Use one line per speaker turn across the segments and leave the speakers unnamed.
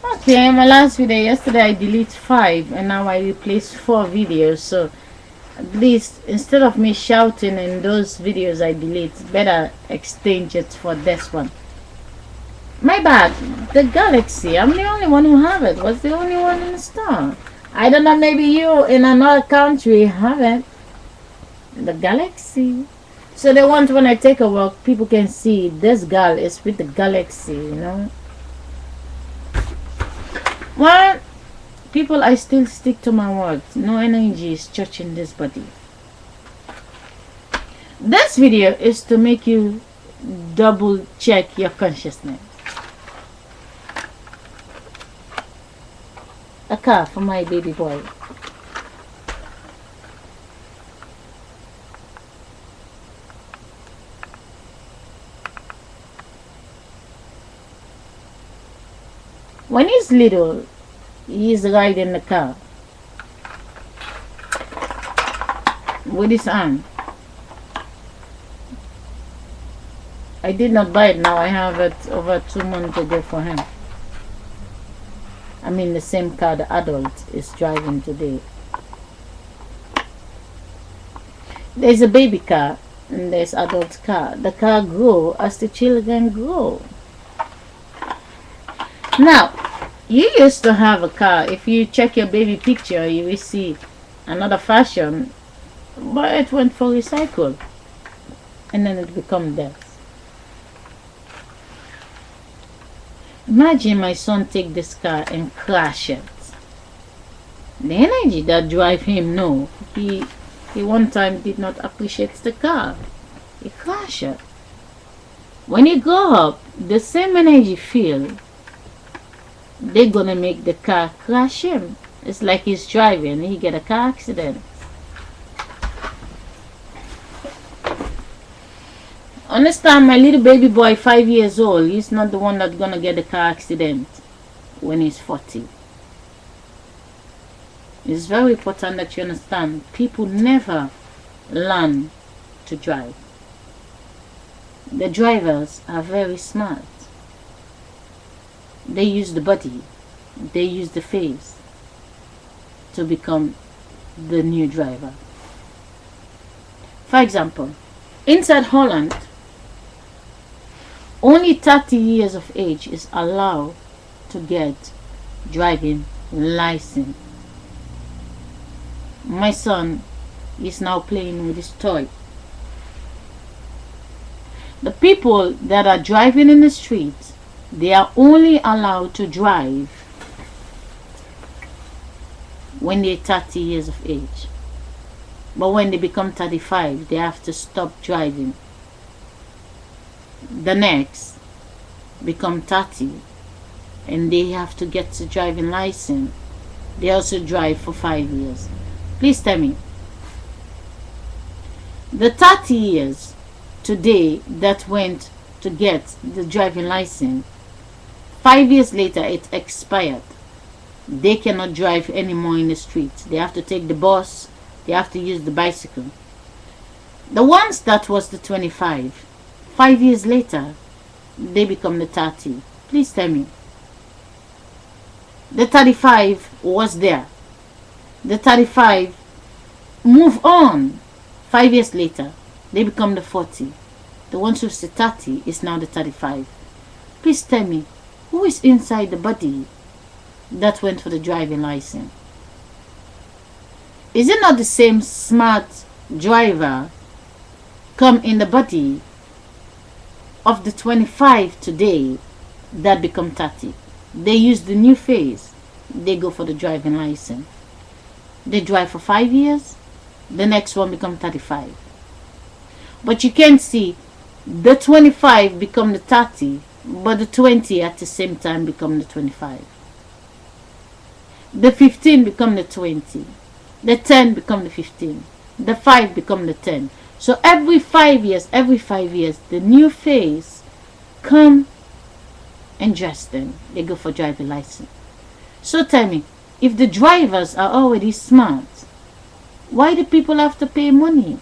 Okay, my last video yesterday I delete 5 and now I replace 4 videos. So at least instead of me shouting in those videos I delete, better exchange it for this one. My bad. The Galaxy. I'm the only one who have it. Was the only one in the store. I don't know. Maybe you in another country have it. The Galaxy. So they want when I take a walk, people can see this girl is with the Galaxy. You know. Well, people, I still stick to my words. No energy is touching this body. This video is to make you double check your consciousness. A car for my baby boy. When he's little, he's riding the car with his arm. I did not buy it now. I have it over 2 months ago for him. I mean the same car the adult is driving today. There's a baby car and there's adult car. The car grow as the children grow. Now, you used to have a car. If you check your baby picture, you will see another fashion, but it went for recycle and then it become death. Imagine my son take this car and crash it. The energy that drive him, no. He one time did not appreciate the car. He crashed it. When you grow up, the same energy feel, they're gonna make the car crash him. It's like he's driving, he get a car accident. Understand, my little baby boy, 5 years old, he's not the one that's gonna get a car accident when he's 40. It's very important that you understand, people never learn to drive. The drivers are very smart. They use the body, they use the face to become the new driver. For example, inside Holland, only 30 years of age is allowed to get driving license. My son is now playing with his toy. The people that are driving in the street, they are only allowed to drive when they're 30 years of age. But when they become 35, they have to stop driving. The next become 30 and they have to get the driving license. They also drive for 5 years. Please tell me, the 30 years today that went to get the driving license, 5 years later it expired. They cannot drive anymore in the streets. They have to take the bus, they have to use the bicycle. The ones that was the 25, 5 years later, they become the 30. Please tell me. The 35 was there. The 35 move on. 5 years later, they become the 40. The ones who's the 30 is now the 35. Please tell me, who is inside the body that went for the driving license? Is it not the same smart driver come in the body of the 25 today that become 30? They use the new phase. They go for the driving license. They drive for 5 years. The next one become 35. But you can see the 25 become the 30, but the 20 at the same time become the 25. The 15 become the 20. The 10 become the 15. The 5 become the 10. So every 5 years, the new phase come and dress them. They go for driving license. So tell me, if the drivers are already smart, why do people have to pay money?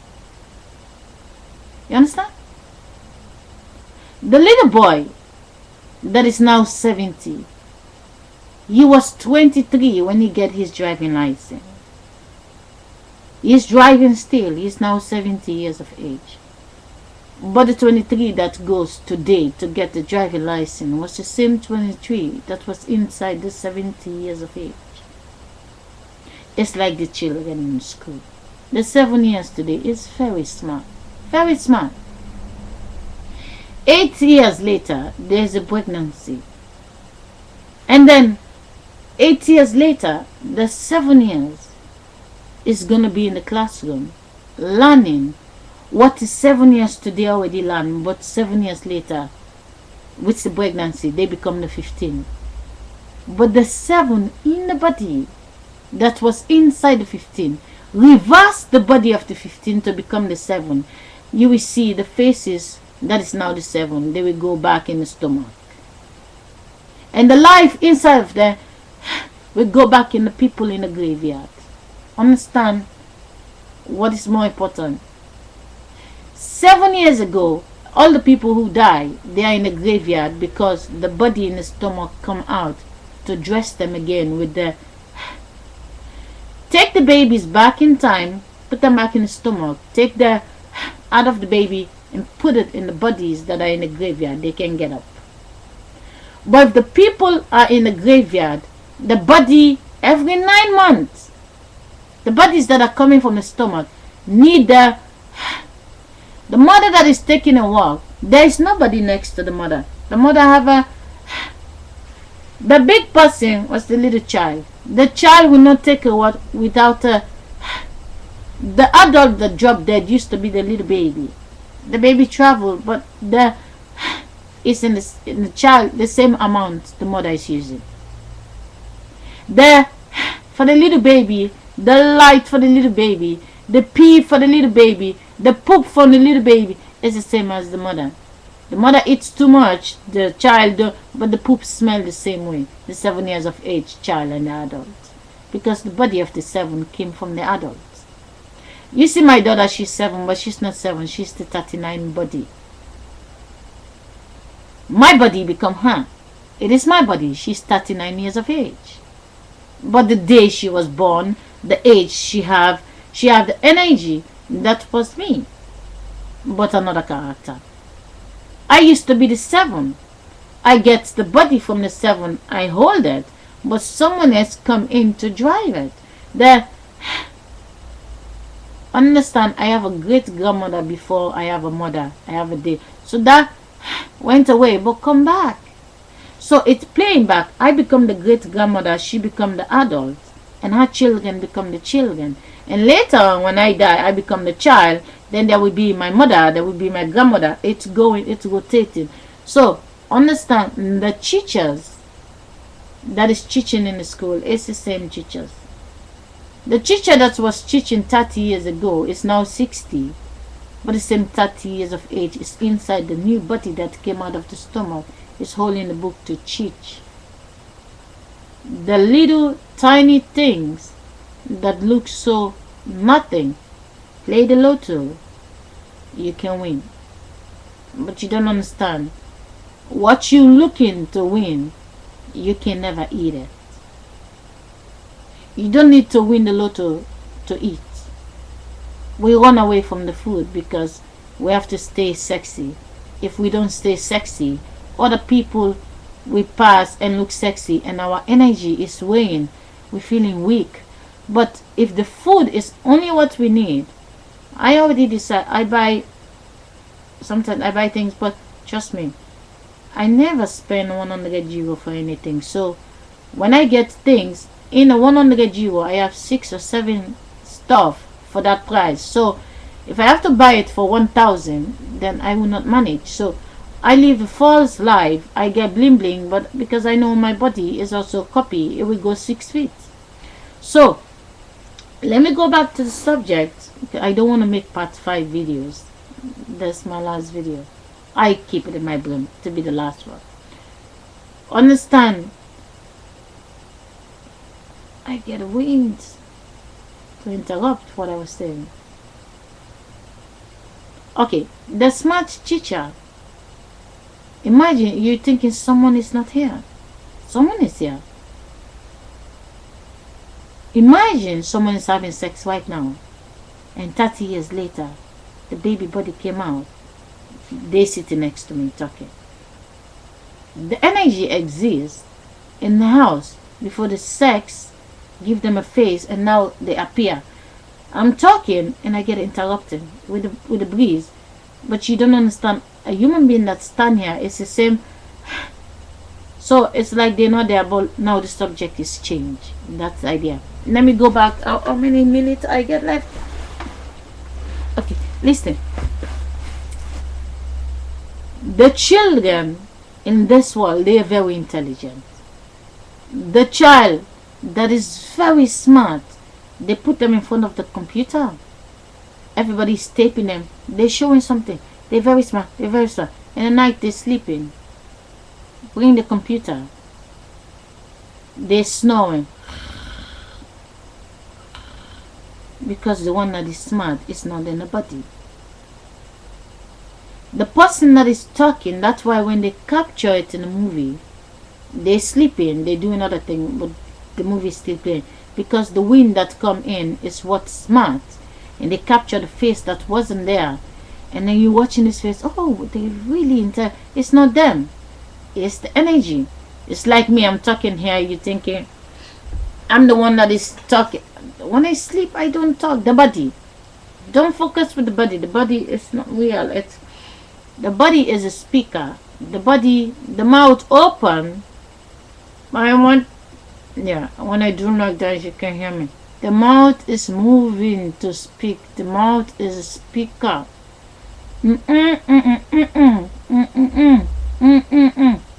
You understand? The little boy that is now 70, He was 23 when he get his driving license. He's driving still. He's now 70 years of age. But the 23 that goes today to get the driving license was the same 23 that was inside the 70 years of age. It's like the children in school. The 7 years today is very smart. Very smart. 8 years later, there's a pregnancy. And then 8 years later, the 7 years is going to be in the classroom learning what is 7 years today already learned, but 7 years later, with the pregnancy, they become the 15. But the 7 in the body that was inside the 15 reverse the body of the 15 to become the 7. You will see the faces that is now the 7. They will go back in the stomach. And the life inside of them will go back in the people in the graveyard. Understand what is more important? 7 years ago, all the people who die, they are in the graveyard because the body in the stomach come out to dress them again with the... Take the babies back in time, put them back in the stomach, take the out of the baby and put it in the bodies that are in the graveyard. They can get up. But if the people are in the graveyard, the body, every 9 months, the bodies that are coming from the stomach need the mother that is taking a walk. There is nobody next to the mother. The mother have a... The big person was the little child. The child will not take a walk without a... The adult that dropped dead used to be the little baby. The baby traveled, but the... It's in the child the same amount the mother is using. For the little baby, the light for the little baby, the pee for the little baby, the poop for the little baby is the same as the mother. The mother eats too much, the child, but the poop smell the same way. The 7 years of age child and the adult, because the body of the 7 came from the adult. You see my daughter, she's 7, but she's not 7. She's the 39 body. My body become her. It is my body. She's 39 years of age. But the day she was born, the age she have the energy that was me. But another character. I used to be the 7. I get the body from the 7. I hold it. But someone else come in to drive it. Understand, I have a great grandmother before I have a mother. I have a day. So that went away, but come back. So it's playing back. I become the great grandmother, she become the adult, and her children become the children. And later when I die, I become the child. Then there will be my mother, there will be my grandmother. It's going, it's rotating. So understand, the teachers that is teaching in the school is the same teachers. The teacher that was teaching 30 years ago is now 60. But the same 30 years of age is inside the new body that came out of the stomach. Is holding the book to teach. The little tiny things that look so nothing. Play the lotto. You can win. But you don't understand. What you looking to win, you can never eat it. You don't need to win the lotto to eat. We run away from the food because we have to stay sexy. If we don't stay sexy, other people will pass and look sexy and our energy is weighing. We're feeling weak. But if the food is only what we need, I already decide. Sometimes I buy things, but trust me, I never spend 100 euro for anything. So when I get things in a 100 euro, I have 6 or 7 stuff for that price. So if I have to buy it for 1,000, then I will not manage. So I live a false life. I get bling bling, but because I know my body is also a copy, it will go 6 feet. So let me go back to the subject. I don't want to make part 5 videos. That's my last video. I keep it in my brain to be the last one. Understand, I get wind to interrupt what I was saying. Okay, the smart teacher. Imagine you're thinking someone is not here. Someone is here. Imagine someone is having sex right now, and 30 years later, the baby body came out. They sitting next to me talking. The energy exists in the house before the sex give them a face, and now they appear. I'm talking and I get interrupted with the breeze, but you don't understand. A human being that stand here is the same. So it's like they're not there, but now the subject is changed. That's the idea. Let me go back. How many minutes I get left? Okay, listen. The children in this world, they are very intelligent. The child that is very smart, they put them in front of the computer. Everybody's taping them. They're showing something. They're very smart. They're very smart. In the night, they're sleeping. Bring the computer. They're snoring. Because the one that is smart is not in the body. The person that is talking, that's why when they capture it in the movie, they're sleeping, they're doing other things, but the movie is still playing. Because the wind that come in is what's smart. And they capture the face that wasn't there. And then you're watching this face, oh, they really it's not them. It's the energy. It's like me, I'm talking here, you're thinking, I'm the one that is talking. When I sleep, I don't talk. The body. Don't focus with the body. The body is not real. The body is a speaker. The body, the mouth open. When I do like that, you can hear me. The mouth is moving to speak. The mouth is a speaker.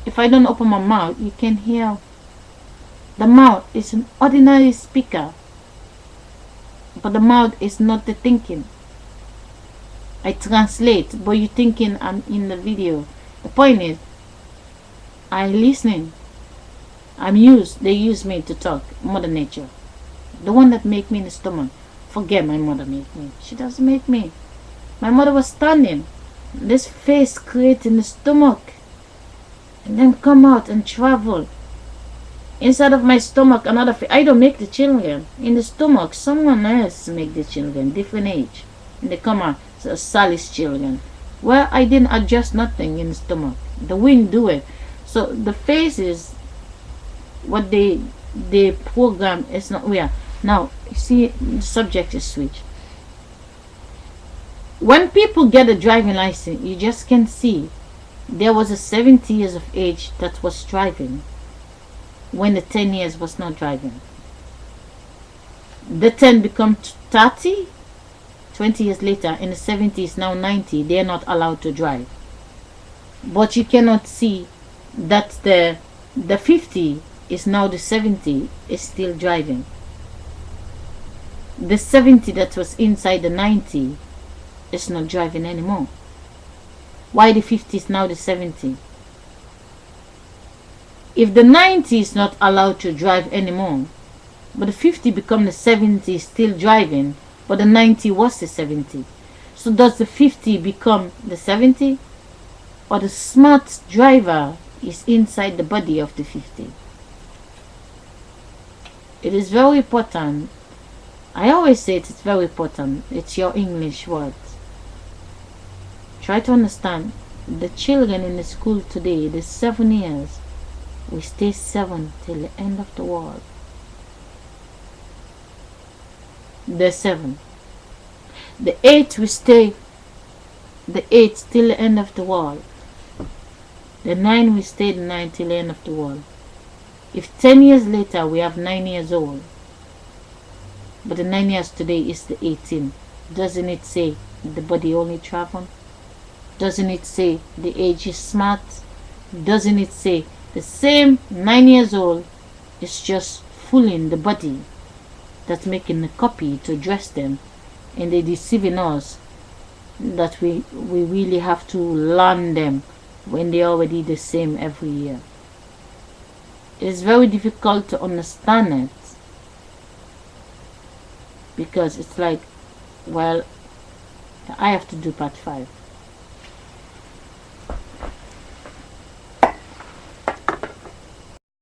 If I don't open my mouth, you can hear. The mouth is an ordinary speaker. But the mouth is not the thinking. I translate, but you're thinking I'm in the video. The point is, I'm listening. They use me to talk. Mother Nature. The one that make me in the stomach. Forget my mother make me. She doesn't make me. My mother was standing. This face created in the stomach. And then come out and travel. Inside of my stomach, another face. I don't make the children. In the stomach, someone else make the children. Different age. And they come out. So Sally's children. Well, I didn't adjust nothing in the stomach. The wind do it. So the face is what they program is not real. Now, you see, the subject is switched. When people get a driving license, you just can see there was a 70 years of age that was driving when the 10 years was not driving. The 10 become 30, 20 years later, in the 70s, now 90, they are not allowed to drive. But you cannot see that the 50 is now the 70 is still driving. The 70 that was inside the 90 is not driving anymore. Why the 50 is now the 70? If the 90 is not allowed to drive anymore, but the 50 become the 70 still driving, but the 90 was the 70. So does the 50 become the 70? Or the smart driver is inside the body of the 50? It is very important. I always say it's very important. It's your English words. Try to understand. The children in the school today, the 7 years, we stay 7 till the end of the world. The 7. The 8 we stay the 8 till the end of the world. The 9 we stay the 9 till the end of the world. If 10 years later we have 9 years old, but the 9 years today is the 18, doesn't it say the body only travel? Doesn't it say the age is smart? Doesn't it say the same 9 years old is just fooling the body that's making the copy to dress them, and they're deceiving us that we really have to learn them when they're already the same every year? It's very difficult to understand it, because it's like, well, I have to do part 5.